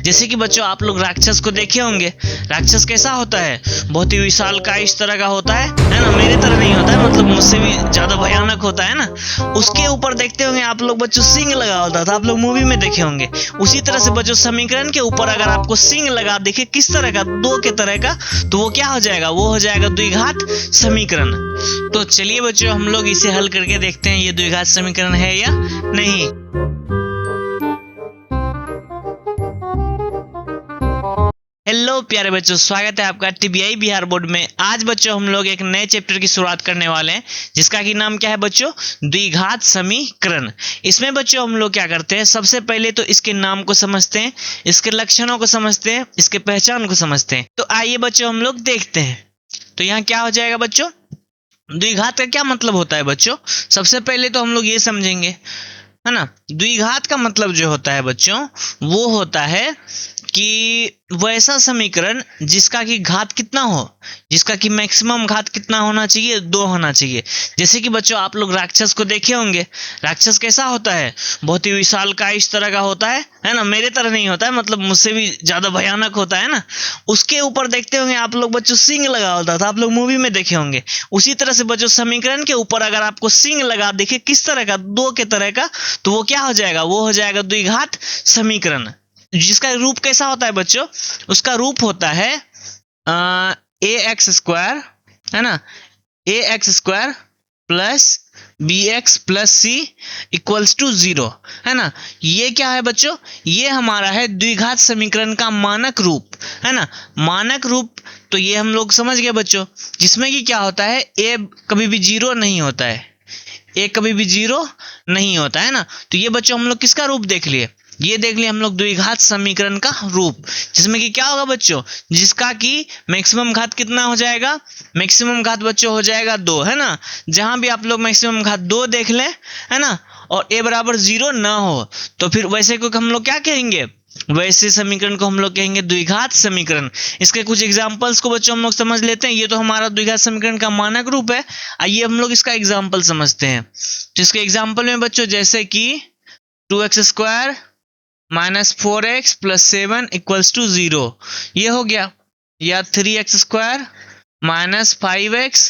जैसे कि बच्चों आप लोग राक्षस को देखे होंगे। राक्षस कैसा होता है? बहुत ही विशाल का इस तरह का होता है ना। मेरे तरह नहीं होता है, मतलब मुझसे भी ज्यादा भयानक होता है ना। उसके ऊपर देखते होंगे आप लोग बच्चों सिंग लगा होता था, आप लोग मूवी में देखे होंगे। उसी तरह से बच्चों समीकरण के ऊपर अगर आपको सिंग लगा दिखे किस तरह का, दो के तरह का, तो वो क्या हो जाएगा? वो हो जाएगा द्विघात समीकरण। तो चलिए बच्चों हम लोग इसे हल करके देखते हैं ये द्विघात समीकरण है या नहीं। हेलो प्यारे बच्चों, स्वागत है आपका टीबीआई बिहार बोर्ड में। आज बच्चों हम लोग एक नए चैप्टर की शुरुआत करने वाले हैं, जिसका की नाम क्या है बच्चों? द्विघात समीकरण। इसमें बच्चों हम लोग क्या करते हैं, सबसे पहले तो इसके नाम को समझते हैं, इसके लक्षणों को समझते हैं, इसके पहचान को समझते हैं। तो आइए बच्चों हम लोग देखते हैं। तो यहाँ क्या हो जाएगा बच्चों? द्विघात का क्या मतलब होता है बच्चों? सबसे पहले तो हम लोग ये समझेंगे, है ना। द्विघात का मतलब जो होता है बच्चों, वो होता है कि वैसा समीकरण जिसका कि घात कितना हो, जिसका कि मैक्सिमम घात कितना होना चाहिए? 2 होना चाहिए। जैसे कि बच्चों आप लोग राक्षस को देखे होंगे। राक्षस कैसा होता है? बहुत ही विशाल का इस तरह का होता है ना। मेरे तरह नहीं होता है, मतलब मुझसे भी ज्यादा भयानक होता है ना। उसके ऊपर देखते होंगे आप लोग बच्चों सिंग लगा होता था, आप लोग मूवी में देखे होंगे। उसी तरह से बच्चों समीकरण के ऊपर अगर आपको सिंग लगा दिखे किस तरह का, 2 के तरह का, तो वो क्या हो जाएगा? वो हो जाएगा द्विघात समीकरण। जिसका रूप कैसा होता है बच्चों? उसका रूप होता है ए एक्स स्क्वायर, है ना, a x square plus b x plus c equals to 0, है ना। ये क्या है बच्चों? ये हमारा है द्विघात समीकरण का मानक रूप, है ना। मानक रूप तो ये हम लोग समझ गए बच्चों, जिसमें कि क्या होता है, ए कभी भी 0 नहीं होता है, ए कभी भी 0 नहीं होता है ना। तो ये बच्चों हम लोग किसका रूप देख लिए? ये देख लिया हम लोग द्विघात समीकरण का रूप, जिसमें कि क्या होगा बच्चों, जिसका कि मैक्सिमम घात कितना हो जाएगा? मैक्सिमम घात बच्चों हो जाएगा 2, है ना। जहां भी आप लोग मैक्सिमम घात 2 देख लें, है ना, और ए बराबर 0 ना हो, तो फिर वैसे को हम लोग क्या कहेंगे? वैसे समीकरण को हम लोग कहेंगे द्विघात समीकरण। इसके कुछ एग्जांपल्स को बच्चों हम लोग समझ लेते हैं। ये तो हमारा द्विघात समीकरण का मानक रूप है। आइए हम लोग इसका एग्जांपल समझते हैं। तो इसके एग्जांपल में बच्चों जैसे कि 2x square minus 4x plus 7 equals to 0, ये हो गया। या 3x square minus 5x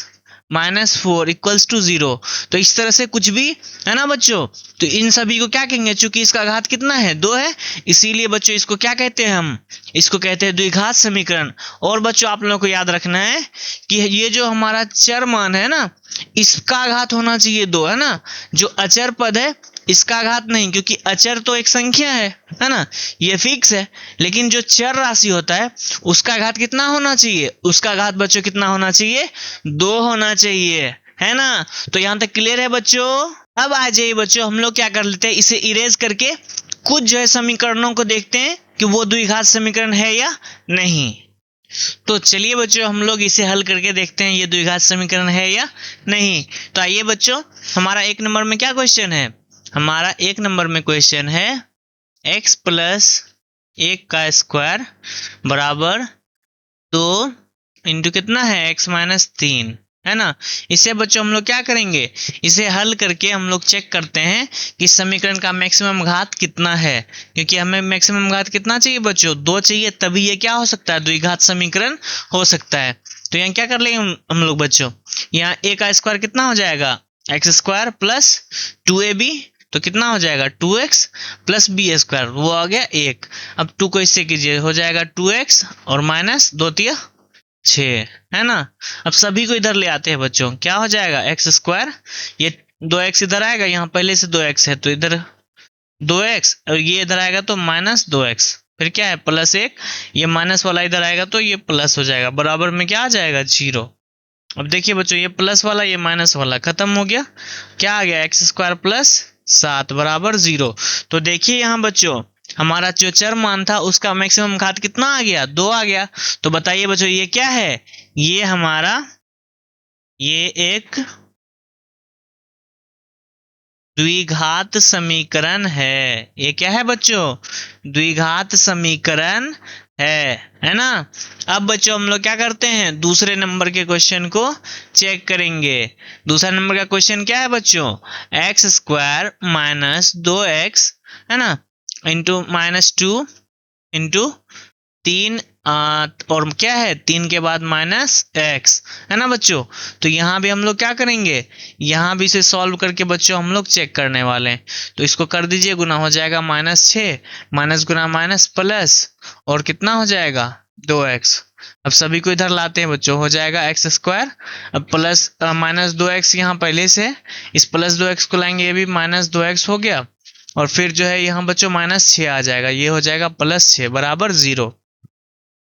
minus 4 equals to 0। तो इस तरह से कुछ भी, है ना बच्चों। तो इन सभी को क्या कहेंगे? चूंकि इसका घात कितना है? 2 है, इसीलिए बच्चों इसको क्या कहते हैं? हम इसको कहते हैं द्विघात समीकरण। और बच्चों आप लोगों को याद रखना है कि ये जो हमारा चर मान है ना, इसका घात होना चाहिए 2, है ना। जो अचर पद है इसका घात नहीं, क्योंकि अचर तो एक संख्या है ना, ये फिक्स है। लेकिन जो चर राशि होता है उसका घात कितना होना चाहिए? उसका घात बच्चों कितना होना चाहिए? 2 होना चाहिए, है ना। तो यहां तक क्लियर है बच्चों? अब आ जाइए बच्चों, हम लोग क्या कर लेते हैं, इसे इरेज करके कुछ जो है समीकरणों को देखते हैं कि वो द्विघात समीकरण है या नहीं। तो चलिए बच्चों हम लोग इसे हल करके देखते हैं ये द्विघात समीकरण है या नहीं। तो आइए बच्चों, हमारा 1 नंबर में क्या क्वेश्चन है? हमारा 1 नंबर में क्वेश्चन है x प्लस 1 का स्क्वायर बराबर 2 इंटू कितना है? x माइनस 3, है ना। इसे बच्चों हम लोग क्या करेंगे? इसे हल करके हम लोग चेक करते हैं कि समीकरण का मैक्सिमम घात कितना है, क्योंकि हमें मैक्सिमम घात कितना चाहिए बच्चों? 2 चाहिए, तभी ये क्या हो सकता है? द्विघात समीकरण हो सकता है। तो यहाँ क्या कर लेंगे हम लोग बच्चों, यहाँ a का स्क्वायर कितना हो जाएगा? एक्स स्क्वायर प्लस 2ab, तो कितना हो जाएगा? 2x प्लस बी स्क्वायर, वो आ गया 1। अब 2 को इससे कीजिए, हो जाएगा 2x और माइनस 2 तिया 6, है ना। अब सभी को इधर ले आते हैं बच्चों, क्या हो जाएगा? एक्स स्क्वायर, ये 2x इधर आएगा, यहाँ पहले से 2x है तो इधर 2x, और ये इधर आएगा तो माइनस 2x, फिर क्या है? प्लस 1, ये माइनस वाला इधर आएगा तो ये प्लस हो जाएगा, बराबर में क्या आ जाएगा? 0। अब देखिए बच्चों, ये प्लस वाला ये माइनस वाला खत्म हो गया, क्या आ गया? एक्स स्क्वायर प्लस 7 बराबर 0। तो देखिए यहाँ बच्चों, हमारा जो चर मान था उसका मैक्सिमम घात कितना आ गया? 2 आ गया। तो बताइए बच्चों ये क्या है? ये हमारा, ये एक द्विघात समीकरण है। ये क्या है बच्चों? द्विघात समीकरण है ना। अब बच्चों हम लोग क्या करते हैं, दूसरे नंबर के क्वेश्चन को चेक करेंगे। दूसरा नंबर का क्वेश्चन क्या है बच्चों? एक्स स्क्वायर माइनस 2x, है ना, इंटू माइनस 2 इंटू 3 और क्या है 3 के बाद माइनस एक्स, है ना बच्चों। तो यहाँ भी हम लोग क्या करेंगे, यहाँ भी इसे सॉल्व करके बच्चों हम लोग चेक करने वाले हैं। तो इसको कर दीजिए, गुना हो जाएगा -6, माइनस गुना माइनस प्लस, और कितना हो जाएगा 2x। अब सभी को इधर लाते हैं बच्चों, हो जाएगा x²। अब प्लस -2x यहाँ पहले से, इस +2x को लाएंगे, ये भी -2x हो गया, और फिर जो है यहाँ बच्चों -6 आ जाएगा, ये हो जाएगा +6 बराबर 0।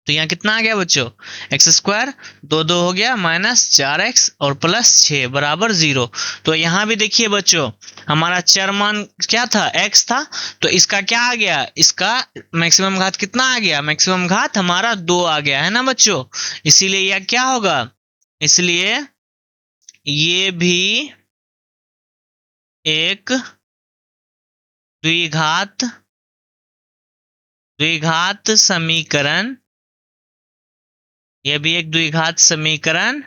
तो यहाँ कितना आ गया बच्चों, x², 2 हो गया, -4x और +6 बराबर 0। तो यहाँ भी देखिए बच्चों, हमारा चर मान क्या था, x था, तो इसका क्या आ गया, इसका मैक्सिमम घात कितना आ गया, मैक्सिमम घात हमारा 2 आ गया, है ना बच्चों। इसीलिए यह क्या होगा, इसलिए ये भी एक द्विघात समीकरण, यह भी एक द्विघात समीकरण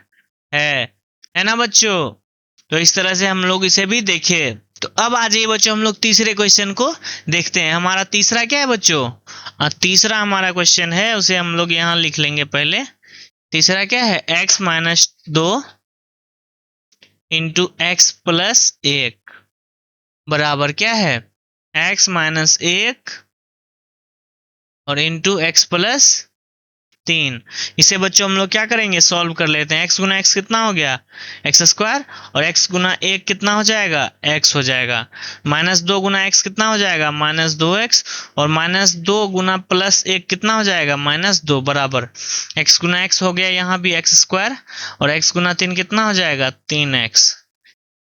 है ना बच्चों। तो इस तरह से हम लोग इसे भी देखे। तो अब आ जाइए बच्चों, हम लोग तीसरे क्वेश्चन को देखते हैं। हमारा तीसरा क्या है बच्चों, तीसरा हमारा क्वेश्चन है, उसे हम लोग यहाँ लिख लेंगे पहले। तीसरा क्या है, x-2 इंटू एक्स प्लस 1 बराबर क्या है, x-1 और इंटू एक्स प्लस 3। इसे बच्चों हम लोग क्या करेंगे, सॉल्व कर लेते हैं। x गुना एक्स कितना हो गया, x², और x गुना 1 कितना हो जाएगा, x हो जाएगा। -2 गुना x कितना हो जाएगा, -2x, और -2 गुना +1 कितना हो जाएगा, -2 बराबर x गुना x हो गया, यहाँ भी x², और x गुना 3 कितना हो जाएगा, 3x।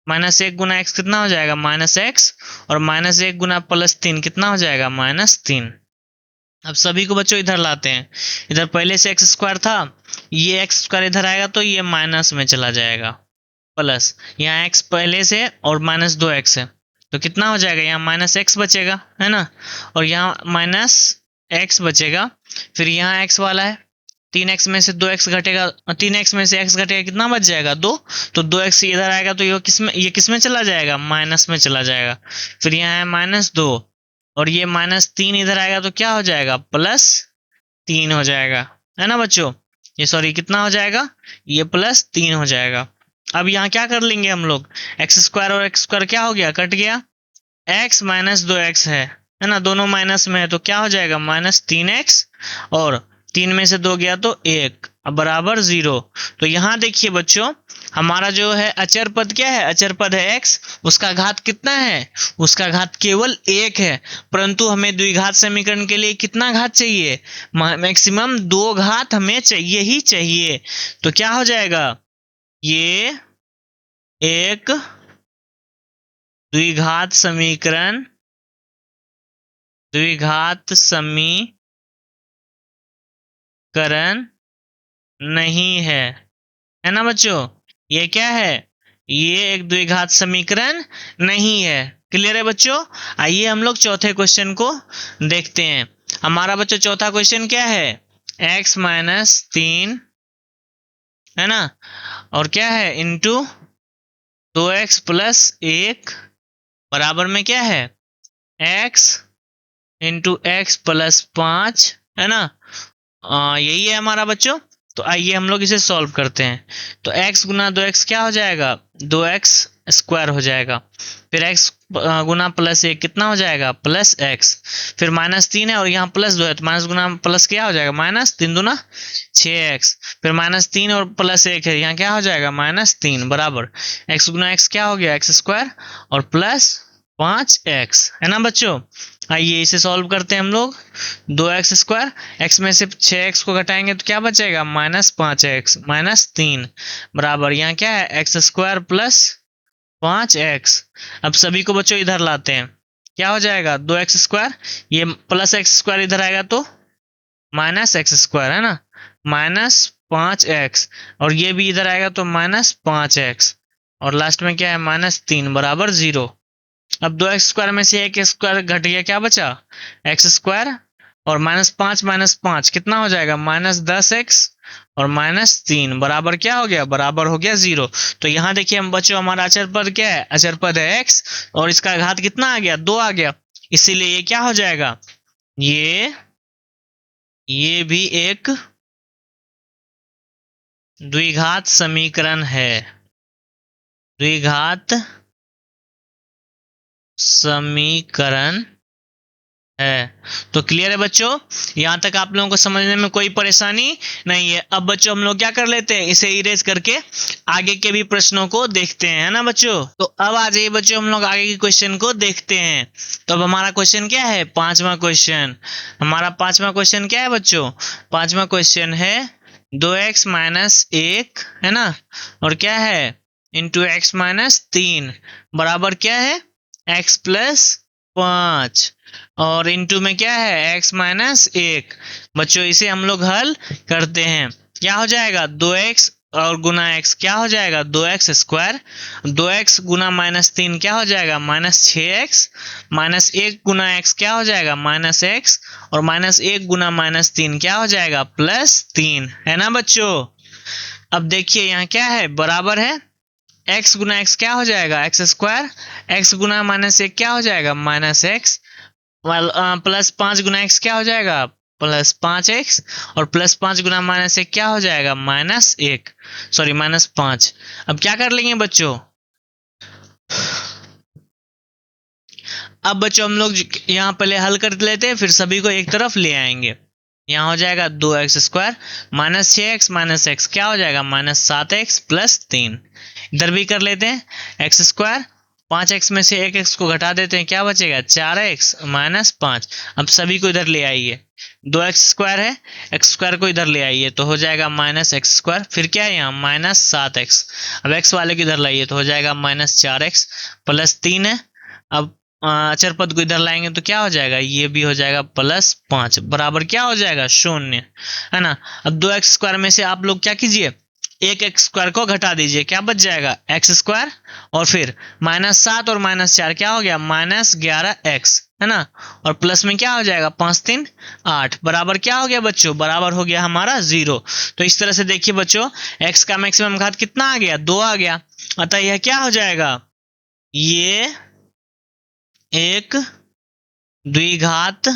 -1 गुना x कितना हो जाएगा, -x, और -1 गुना +3 कितना हो जाएगा, -3। अब सभी को बच्चों इधर लाते हैं। इधर पहले से x² था, ये x² इधर आएगा तो ये माइनस में चला जाएगा, प्लस यहाँ x पहले से और -2x है, तो कितना हो जाएगा, यहाँ -x बचेगा, है ना, और यहाँ -x बचेगा। फिर यहाँ x वाला है, 3x में से 2x घटेगा, 3x में से x घटेगा, कितना बच जाएगा, 2। तो 2x इधर आएगा तो ये किस में चला जाएगा, माइनस में चला जाएगा। फिर यहाँ है -2, और ये -3 इधर आएगा तो क्या हो जाएगा, +3 हो जाएगा, है ना बच्चों। ये सॉरी कितना हो जाएगा, ये +3 हो जाएगा। अब यहाँ क्या कर लेंगे हम लोग, x² और x² क्या हो गया, कट गया, x -2x है ना, दोनों माइनस में है, तो क्या हो जाएगा, -3x, और 3 में से 2 गया तो 1, अब बराबर 0। तो यहाँ देखिए बच्चों, हमारा जो है अचर पद क्या है, अचर पद है x, उसका घात कितना है, उसका घात केवल 1 है, परंतु हमें द्विघात समीकरण के लिए कितना घात चाहिए, मैक्सिमम 2 घात हमें चाहिए ही चाहिए। तो क्या हो जाएगा, ये एक द्विघात समीकरण नहीं है ना बच्चों। ये क्या है, ये एक द्विघात समीकरण नहीं है। क्लियर है बच्चों। आइए हम लोग चौथे क्वेश्चन को देखते हैं। हमारा बच्चों चौथा क्वेश्चन क्या है, x-3 है ना, और क्या है, इंटू 2x प्लस 1 बराबर में क्या है, x इंटू एक्स प्लस 5, है ना, यही है हमारा बच्चों। तो आइए हम लोग इसे सॉल्व करते हैं। तो x गुना 2x क्या हो जाएगा, 2x² हो जाएगा। फिर x गुना +1 कितना हो जाएगा, +x। फिर -3 है और यहाँ +2 है, तो माइनस गुना प्लस क्या हो जाएगा, -3 दूना 6x। फिर -3 और +1 है, यहाँ क्या हो जाएगा, -3 बराबर x गुना x क्या हो गया, x² और प्लस 5x, है ना बच्चों। आइए इसे सॉल्व करते हैं हम लोग। 2x², x में से 6x को घटाएंगे तो क्या बचेगा, -5x -3 बराबर यहाँ क्या है, x² प्लस 5x। अब सभी को बच्चों इधर लाते हैं, क्या हो जाएगा, 2x², ये प्लस x² इधर आएगा तो -x², है ना, -5x, और ये भी इधर आएगा तो -5x, और लास्ट में क्या है, -3 बराबर 0। अब 2x² में से 1x² घट गया, क्या बचा, x² और -5 कितना हो जाएगा, -10x और -3 बराबर क्या हो गया, बराबर हो गया 0। तो यहाँ देखिए हम बच्चों, हमारा अचर पद क्या है, अचर पद है x, और इसका घात कितना आ गया, 2 आ गया। इसीलिए ये क्या हो जाएगा, ये ये भी एक द्विघात समीकरण है। द्विघात समीकरण है। तो क्लियर है बच्चों, यहां तक आप लोगों को समझने में कोई परेशानी नहीं है। अब बच्चों हम लोग क्या कर लेते हैं, इसे इरेज करके आगे के भी प्रश्नों को देखते हैं, है ना बच्चों। तो अब आ जाइए बच्चों, हम लोग आगे के क्वेश्चन को देखते हैं। तो अब हमारा क्वेश्चन क्या है, पांचवा क्वेश्चन। हमारा पांचवा क्वेश्चन क्या है बच्चों, पांचवा क्वेश्चन है 2x-1 है ना, और क्या है इंटू x-3 बराबर क्या है x+5, और इंटू में क्या है x-1। बच्चों इसे हम लोग हल करते हैं, क्या हो जाएगा 2x और गुना x क्या हो जाएगा 2x², 2x गुना -3 क्या हो जाएगा -6x, -1 गुना x क्या हो जाएगा -x, और -1 गुना -3 क्या हो जाएगा +3, है ना बच्चों। अब देखिए यहाँ क्या है, बराबर है x गुना x क्या हो जाएगा x², x गुना -1 क्या हो जाएगा -x, +5 गुना x क्या हो जाएगा +5x, और +5 गुना -1 क्या हो जाएगा -1, सॉरी -5। अब क्या कर लेंगे बच्चों, अब बच्चों हम लोग यहाँ पहले हल कर लेते हैं, फिर सभी को एक तरफ ले आएंगे। यहाँ हो जाएगा 2x² -6x क्या हो जाएगा -7x+3। इधर भी कर लेते हैं x², 5x में से 1x को घटा देते हैं, क्या बचेगा 4x -5। अब सभी को इधर ले आइए, 2x² है, x² को इधर ले आइए तो हो जाएगा -x², फिर क्या है यहाँ -7x। अब x वाले को इधर लाइए तो हो जाएगा -4x+3 है। अब अचर पद को इधर लाएंगे तो क्या हो जाएगा, ये भी हो जाएगा +5 बराबर क्या हो जाएगा 0, है ना। अब 2x² में से आप लोग क्या कीजिए, एक x² को घटा दीजिए, क्या बच जाएगा x², और फिर -7 और -4 क्या हो गया -11x, है ना, और प्लस में क्या हो जाएगा 5×3 8 बराबर क्या हो गया बच्चों, बराबर हो गया हमारा 0। तो इस तरह से देखिए बच्चों, x का मैक्सिमम घात कितना आ गया 2 आ गया, अतः यह क्या हो जाएगा, ये एक द्विघात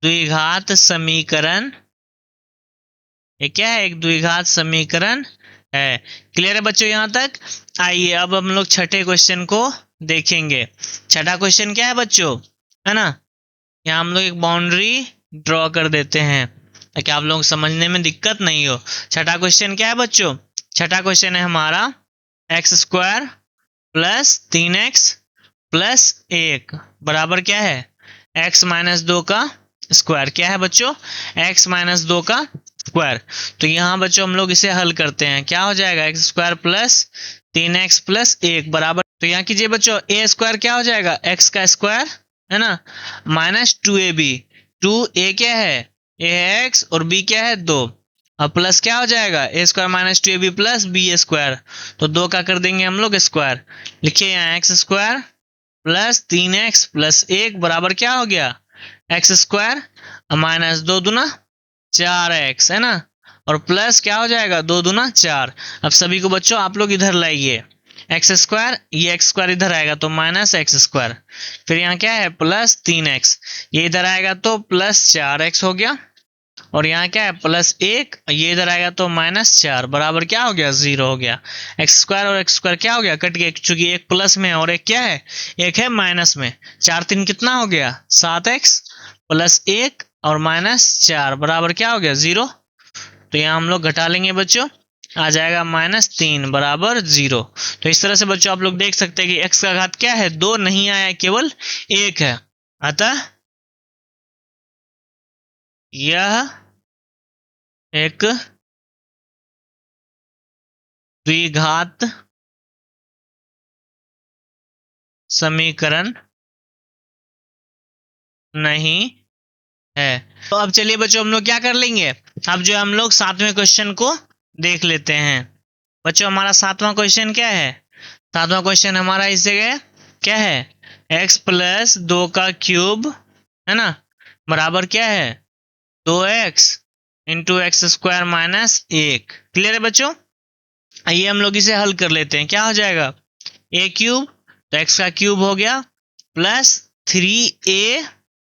द्विघात समीकरण, ये क्या है एक द्विघात समीकरण है। क्लियर है बच्चों यहाँ तक। आइए अब हम लोग छठे क्वेश्चन को देखेंगे। छठा क्वेश्चन क्या है बच्चों, है ना, यहाँ हम लोग एक बाउंड्री ड्रॉ कर देते हैं ताकि आप लोग समझने में दिक्कत नहीं हो। छठा क्वेश्चन क्या है बच्चों, छठा क्वेश्चन है हमारा x² +3x+1 बराबर क्या है x-2 का स्क्वायर, क्या है बच्चों x-2 का स्क्वायर। तो यहाँ बच्चों हम लोग इसे हल करते हैं, क्या हो जाएगा x² +3x+1 बराबर, तो यहाँ कीजिए बच्चों a² क्या हो जाएगा x का स्क्वायर, है ना, -2ab, 2a क्या है a है x और b क्या है 2, अब प्लस क्या हो जाएगा a² -2ab + b², तो 2 का कर देंगे हम लोग स्क्वायर। लिखिए यहाँ x² +3x+1 बराबर क्या हो गया x² -2 दूना 4x, है ना, और प्लस क्या हो जाएगा 2 दूना 4। अब सभी को बच्चों आप लोग इधर लाइए, x², ये x² इधर आएगा तो -x², फिर यहाँ क्या है +3x, ये इधर आएगा तो +4x हो गया, और यहाँ क्या है +1, ये इधर आएगा तो -4 बराबर क्या हो गया 0 हो गया। x² और x² क्या हो गया कट गया, चूंकि एक प्लस में और एक क्या है एक है माइनस में, 4×3 कितना हो गया 7x +1 और -4 बराबर क्या हो गया 0। तो यहाँ हम लोग घटा लेंगे बच्चों, आ जाएगा -3 बराबर 0। तो इस तरह से बच्चों आप लोग देख सकते हैं कि x का घात क्या है 2 नहीं आया, केवल 1 है, अतः यह एक द्विघात समीकरण नहीं है। तो अब चलिए बच्चों हम लोग क्या कर लेंगे, अब जो हम लोग सातवें क्वेश्चन को देख लेते हैं। बच्चों हमारा सातवां क्वेश्चन क्या है, सातवां क्वेश्चन हमारा इस जगह क्या है x+2 का क्यूब, है ना, बराबर क्या है 2x इंटू x² -1। क्लियर है बच्चों। आइए हम लोग इसे हल कर लेते हैं, क्या हो जाएगा a क्यूब, तो x का क्यूब हो गया +3a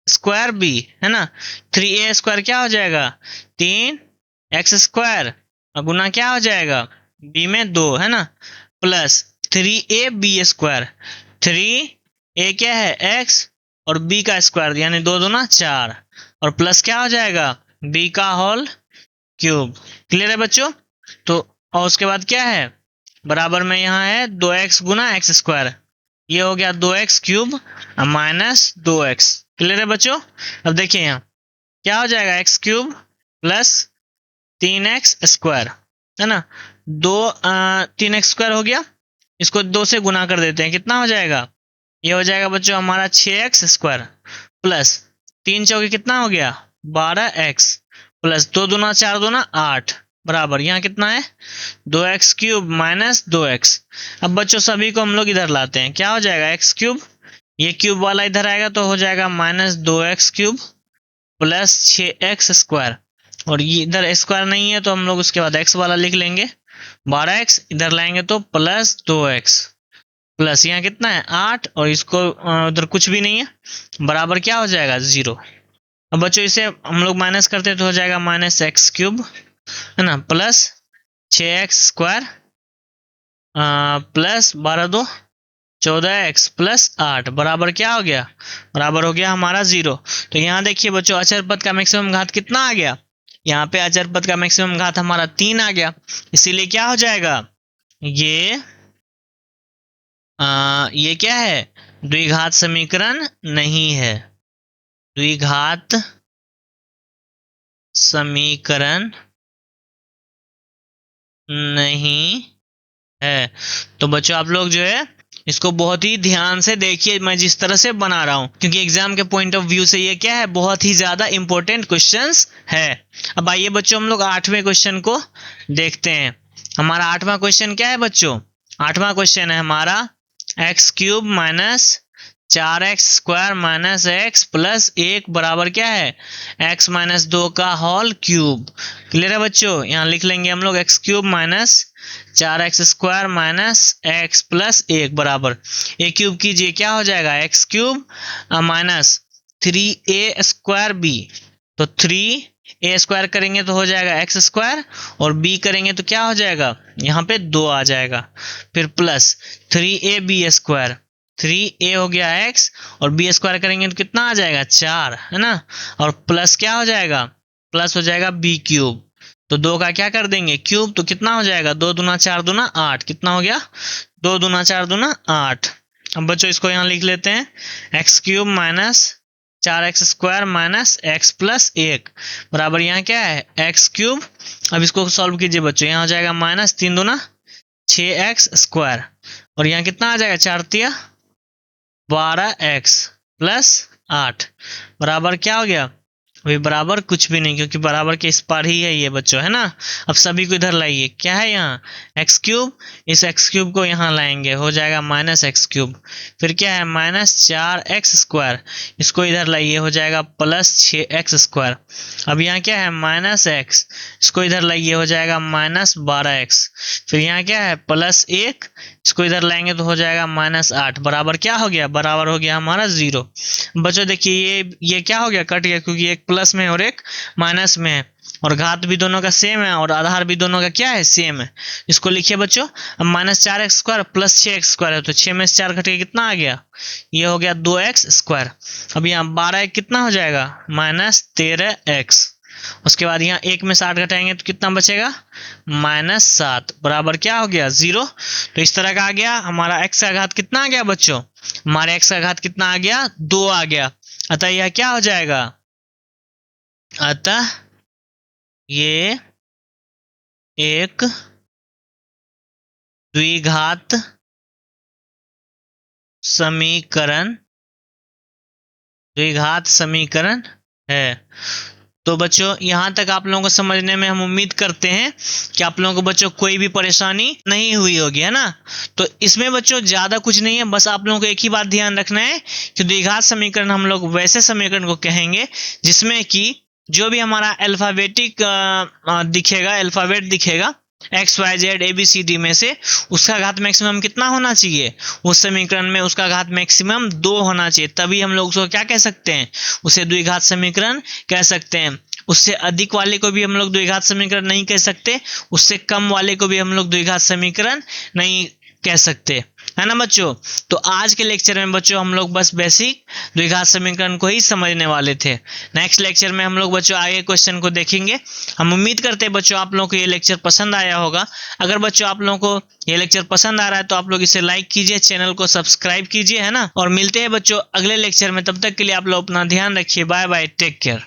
स्क्वायर बी, है ना। 3a स्क्वायर क्या हो जाएगा, 3x स्क्वायर, और गुना क्या हो जाएगा, b में 2, है ना, प्लस 3ab स्क्वायर, 3a क्या है x, और b का स्क्वायर यानी 2 दूना 4, और प्लस क्या हो जाएगा, b का होल क्यूब। क्लियर है बच्चों। तो और उसके बाद क्या है, बराबर में यहाँ है 2x गुना एक्स स्क्वायर, ये हो गया 2x cube minus 2x। Clear है बच्चों। अब देखिए यहाँ क्या हो जाएगा, x cube plus 3x square, है ना, 3x स्क्वायर हो गया, इसको 2 से गुना कर देते हैं, कितना हो जाएगा, ये हो जाएगा बच्चों हमारा 6x स्क्वायर प्लस 3 चौके कितना हो गया 12x, प्लस 2 दूना 4 दूना 8, बराबर यहाँ कितना है 2x क्यूब माइनस 2x। अब बच्चों सभी को हम लोग इधर लाते हैं, क्या हो जाएगा x क्यूब, ये क्यूब वाला इधर आएगा तो हो जाएगा minus 2x cube plus 6x square, और ये इधर स्क्वायर नहीं है तो हम लोग उसके बाद x वाला लिख लेंगे, 12x इधर लाएंगे तो प्लस 2x, प्लस यहाँ कितना है 8, और इसको उधर कुछ भी नहीं है, बराबर क्या हो जाएगा 0। अब बच्चों इसे हम लोग माइनस करते हैं तो हो जाएगा माइनस एक्स क्यूब, है ना, plus 6x square plus 12 2 14x plus 8, बराबर क्या हो गया, बराबर हो गया हमारा 0। तो यहाँ देखिए बच्चों अचर पद का मैक्सिमम घात कितना आ गया, यहाँ पे अचर पद का मैक्सिमम घात हमारा 3 आ गया, इसीलिए क्या हो जाएगा, ये क्या है, द्विघात समीकरण नहीं है, द्विघात समीकरण नहीं है। तो बच्चों आप लोग जो है इसको बहुत ही ध्यान से देखिए, मैं जिस तरह से बना रहा हूं, क्योंकि एग्जाम के पॉइंट ऑफ व्यू से ये क्या है, बहुत ही ज्यादा इंपॉर्टेंट क्वेश्चंस है। अब आइए बच्चों हम लोग 8वें क्वेश्चन को देखते हैं। हमारा 8वां क्वेश्चन क्या है बच्चों, 8वां क्वेश्चन है हमारा x cube minus 4x square minus x plus 1 बराबर क्या है, x माइनस 2 का होल क्यूब। क्लियर है बच्चों, यहाँ लिख लेंगे हम लोग x cube minus 4x square minus x plus 1 बराबर, ए क्यूब कीजिए क्या हो जाएगा x cube minus 3a square b, तो 3a स्क्वायर करेंगे तो हो जाएगा एक्स स्क्वायर, और b करेंगे तो क्या हो जाएगा, यहाँ पे 2 आ जाएगा, फिर प्लस 3ab स्क्वायर, 3a हो गया x, और b स्क्वायर करेंगे तो कितना आ जाएगा 4, है ना, और प्लस क्या हो जाएगा, प्लस हो जाएगा b क्यूब, तो 2 का क्या कर देंगे क्यूब, तो कितना हो जाएगा 2 दूना 4 दूना 8, कितना हो गया 2 दूना 4 दूना 8। अब बच्चों इसको यहाँ लिख लेते हैं, x cube minus 4x square minus x plus 1 बराबर यहाँ क्या है एक्स क्यूब। अब इसको सॉल्व कीजिए बच्चों, यहाँ हो जाएगा माइनस 3 दूना 6x स्क्वायर, और यहाँ कितना आ जाएगा 4 तिया 12x प्लस 8 बराबर क्या हो गया, अभी बराबर कुछ भी नहीं, क्योंकि बराबर के इस पार ही है ये बच्चों, है ना। अब सभी को इधर लाइए, क्या है यहाँ एक्स क्यूब, इस एक्स क्यूब को यहाँ लाएंगे हो जाएगा माइनस एक्स क्यूब, फिर क्या है माइनस 4x स्क्वायर, इसको इधर लाइए हो जाएगा प्लस 6x स्क्वायर। अब यहाँ क्या है माइनस x, इसको इधर लाइए हो जाएगा माइनस 12x, फिर यहाँ क्या है प्लस 1, इसको इधर लाएंगे तो हो जाएगा माइनस 8 बराबर क्या हो गया, बराबर हो गया हमारा 0। बच्चों देखिए ये क्या हो गया, कट गया, क्योंकि एक प्लस में और एक माइनस में है, और घात भी दोनों का सेम है और आधार भी दोनों का क्या है सेम है। इसको लिखिए बच्चों, अब minus 4x square plus 6x square है, तो 6 में से 4 घट के कितना आ गया, ये हो गया 2x स्क्वायर। अब यहाँ 12 कितना हो जाएगा माइनस 13x, उसके बाद यहाँ 1 में से 8 घटाएंगे तो कितना बचेगा माइनस 7 बराबर क्या हो गया 0। तो इस तरह का आ गया हमारा x का घात कितना आ गया बच्चों, हमारे x का घात कितना आ गया 2 आ गया, अतः यह क्या हो जाएगा, अतः ये एक द्विघात समीकरण है। तो बच्चों यहाँ तक आप लोगों को समझने में हम उम्मीद करते हैं कि आप लोगों को बच्चों कोई भी परेशानी नहीं हुई होगी, है ना। तो इसमें बच्चों ज्यादा कुछ नहीं है, बस आप लोगों को एक ही बात ध्यान रखना है कि द्विघात समीकरण हम लोग वैसे समीकरण को कहेंगे जिसमें कि जो भी हमारा अल्फाबेटिक दिखेगा, अल्फाबेट दिखेगा, X Y Z A B C D में से उसका घात मैक्सिमम कितना होना चाहिए, उस समीकरण में उसका घात मैक्सिमम 2 होना चाहिए, तभी हम लोग उसको क्या कह सकते हैं, उसे द्विघात समीकरण कह सकते हैं। उससे अधिक वाले को भी हम लोग द्विघात समीकरण नहीं कह सकते, उससे कम वाले को भी हम लोग द्विघात समीकरण नहीं कह सकते, है ना बच्चों। तो आज के लेक्चर में बच्चों हम लोग बस बेसिक द्विघात समीकरण को ही समझने वाले थे। नेक्स्ट लेक्चर में हम लोग बच्चों आगे क्वेश्चन को देखेंगे। हम उम्मीद करते हैं बच्चों आप लोगों को ये लेक्चर पसंद आया होगा। अगर बच्चों आप लोगों को ये लेक्चर पसंद आ रहा है तो आप लोग इसे लाइक कीजिए, चैनल को सब्सक्राइब कीजिए, है ना। और मिलते हैं बच्चों अगले लेक्चर में, तब तक के लिए आप लोग अपना ध्यान रखिए। Bye bye, take care.